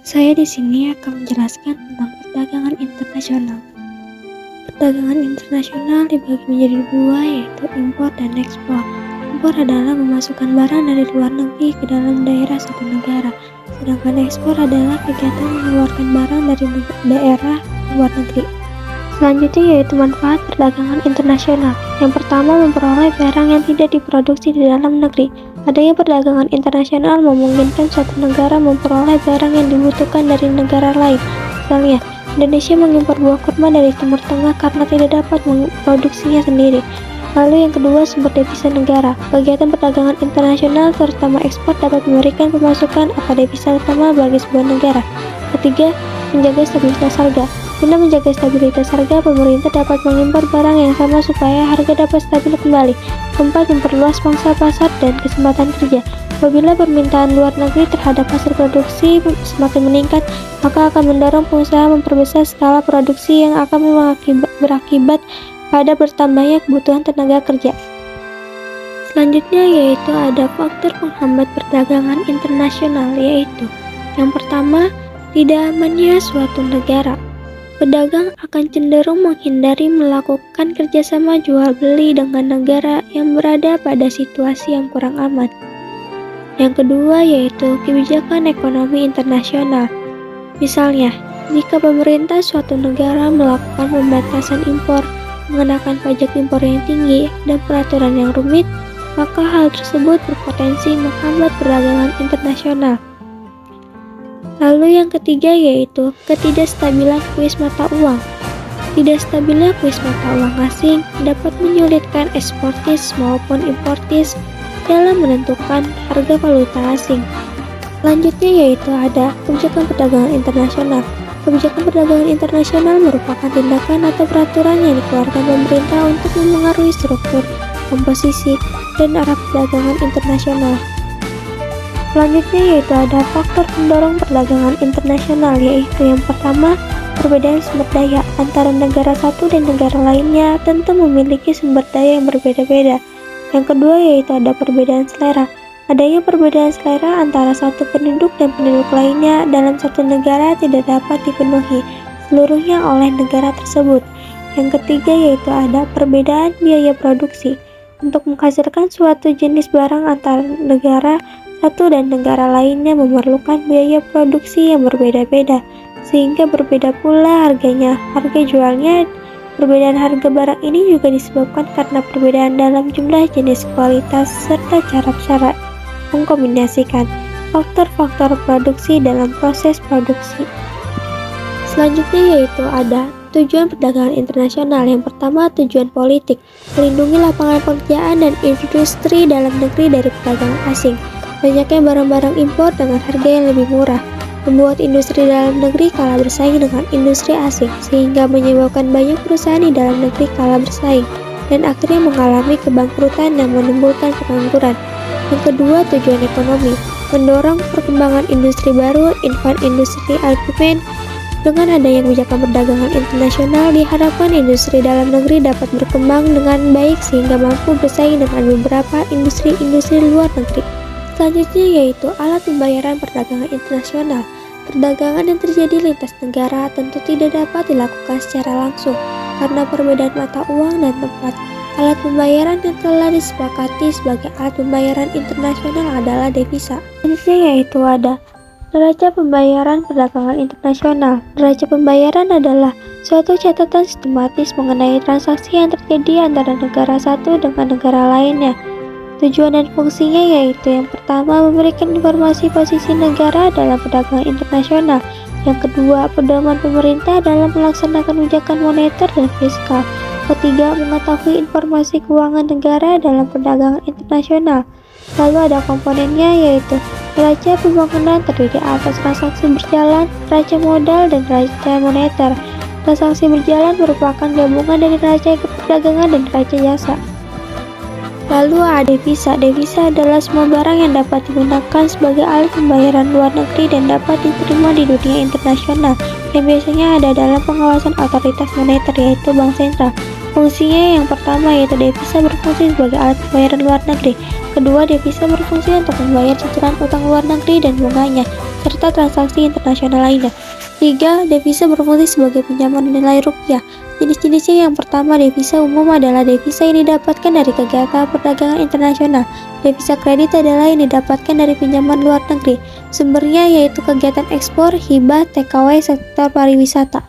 Saya di sini akan menjelaskan tentang perdagangan internasional. Perdagangan internasional dibagi menjadi dua, yaitu impor dan ekspor. Impor adalah memasukkan barang dari luar negeri ke dalam daerah suatu negara, sedangkan ekspor adalah kegiatan mengeluarkan barang dari daerah luar negeri. Selanjutnya yaitu manfaat perdagangan internasional. Yang pertama, memperoleh barang yang tidak diproduksi di dalam negeri. Adanya perdagangan internasional memungkinkan suatu negara memperoleh barang yang dibutuhkan dari negara lain. Misalnya, Indonesia mengimpor buah kurma dari Timur Tengah karena tidak dapat memproduksinya sendiri. Lalu yang kedua, sumber devisa negara. Kegiatan perdagangan internasional terutama ekspor dapat memberikan pemasukan atau devisa utama bagi sebuah negara. Ketiga, menjaga stabilitas harga. Guna menjaga stabilitas harga, pemerintah dapat mengimpor barang yang sama supaya harga dapat stabil kembali. Keempat, memperluas pangsa pasar dan kesempatan kerja. Apabila permintaan luar negeri terhadap hasil produksi semakin meningkat, maka akan mendorong pengusaha memperbesar skala produksi yang akan berakibat pada bertambahnya kebutuhan tenaga kerja. Selanjutnya yaitu ada faktor penghambat perdagangan internasional, yaitu yang pertama, tidak amannya suatu negara. Pedagang akan cenderung menghindari melakukan kerjasama jual beli dengan negara yang berada pada situasi yang kurang aman. Yang kedua yaitu kebijakan ekonomi internasional. Misalnya, jika pemerintah suatu negara melakukan pembatasan impor, mengenakan pajak impor yang tinggi, dan peraturan yang rumit, maka hal tersebut berpotensi menghambat perdagangan internasional. Lalu yang ketiga yaitu ketidakstabilan kuis mata uang. Tidak stabilnya kuis mata uang asing dapat menyulitkan eksportis maupun importis dalam menentukan harga valuta asing. Selanjutnya yaitu ada kebijakan perdagangan internasional. Kebijakan perdagangan internasional merupakan tindakan atau peraturan yang dikeluarkan pemerintah untuk memengaruhi struktur, komposisi, dan arah perdagangan internasional. Selanjutnya yaitu ada faktor pendorong perdagangan internasional, yaitu yang pertama, perbedaan sumber daya antara negara satu dan negara lainnya tentu memiliki sumber daya yang berbeda-beda. Yang kedua yaitu ada perbedaan selera. Adanya perbedaan selera antara satu penduduk dan penduduk lainnya dalam satu negara tidak dapat dipenuhi seluruhnya oleh negara tersebut. Yang ketiga yaitu ada perbedaan biaya produksi. Untuk menghasilkan suatu jenis barang antara negara satu dan negara lainnya memerlukan biaya produksi yang berbeda-beda, sehingga berbeda pula harganya. Harga jualnya, perbedaan harga barang ini juga disebabkan karena perbedaan dalam jumlah, jenis, kualitas, serta cara mengkombinasikan faktor-faktor produksi dalam proses produksi. Selanjutnya yaitu ada tujuan perdagangan internasional. Yang pertama, tujuan politik, melindungi lapangan pekerjaan dan industri dalam negeri dari perdagangan asing. Banyaknya barang-barang impor dengan harga yang lebih murah, membuat industri dalam negeri kalah bersaing dengan industri asing, sehingga menyebabkan banyak perusahaan di dalam negeri kalah bersaing, dan akhirnya mengalami kebangkrutan yang menimbulkan pengangguran. Yang kedua, tujuan ekonomi, mendorong perkembangan industri baru, invent industri argumen. Dengan adanya kebijakan perdagangan internasional, diharapkan industri dalam negeri dapat berkembang dengan baik sehingga mampu bersaing dengan beberapa industri-industri luar negeri. Selanjutnya yaitu alat pembayaran perdagangan internasional. Perdagangan yang terjadi lintas negara tentu tidak dapat dilakukan secara langsung karena perbedaan mata uang dan tempat. Alat pembayaran yang telah disepakati sebagai alat pembayaran internasional adalah devisa. Selanjutnya yaitu ada neraca pembayaran perdagangan internasional. Neraca pembayaran adalah suatu catatan sistematis mengenai transaksi yang terjadi antara negara satu dengan negara lainnya. Tujuan dan fungsinya yaitu yang pertama, memberikan informasi posisi negara dalam perdagangan internasional. Yang kedua, pedoman pemerintah dalam melaksanakan kebijakan moneter dan fiskal. Ketiga, mengetahui informasi keuangan negara dalam perdagangan internasional. Lalu ada komponennya yaitu neraca pembangunan terdiri atas transaksi berjalan, neraca modal, dan neraca moneter. Transaksi berjalan merupakan gabungan dari neraca perdagangan dan neraca jasa. Lalu ada devisa. Devisa adalah semua barang yang dapat digunakan sebagai alat pembayaran luar negeri dan dapat diterima di dunia internasional, yang biasanya ada dalam pengawasan otoritas moneter yaitu bank sentral. Fungsinya yang pertama yaitu devisa berfungsi sebagai alat pembayaran luar negeri. Kedua, devisa berfungsi untuk membayar cicilan utang luar negeri dan bunganya, serta transaksi internasional lainnya. 3. Devisa berfungsi sebagai pinjaman nilai rupiah. Jenis-jenisnya yang pertama, devisa umum adalah devisa yang didapatkan dari kegiatan perdagangan internasional. Devisa kredit adalah yang didapatkan dari pinjaman luar negeri. Sumbernya yaitu kegiatan ekspor, hibah, TKW, sektor pariwisata.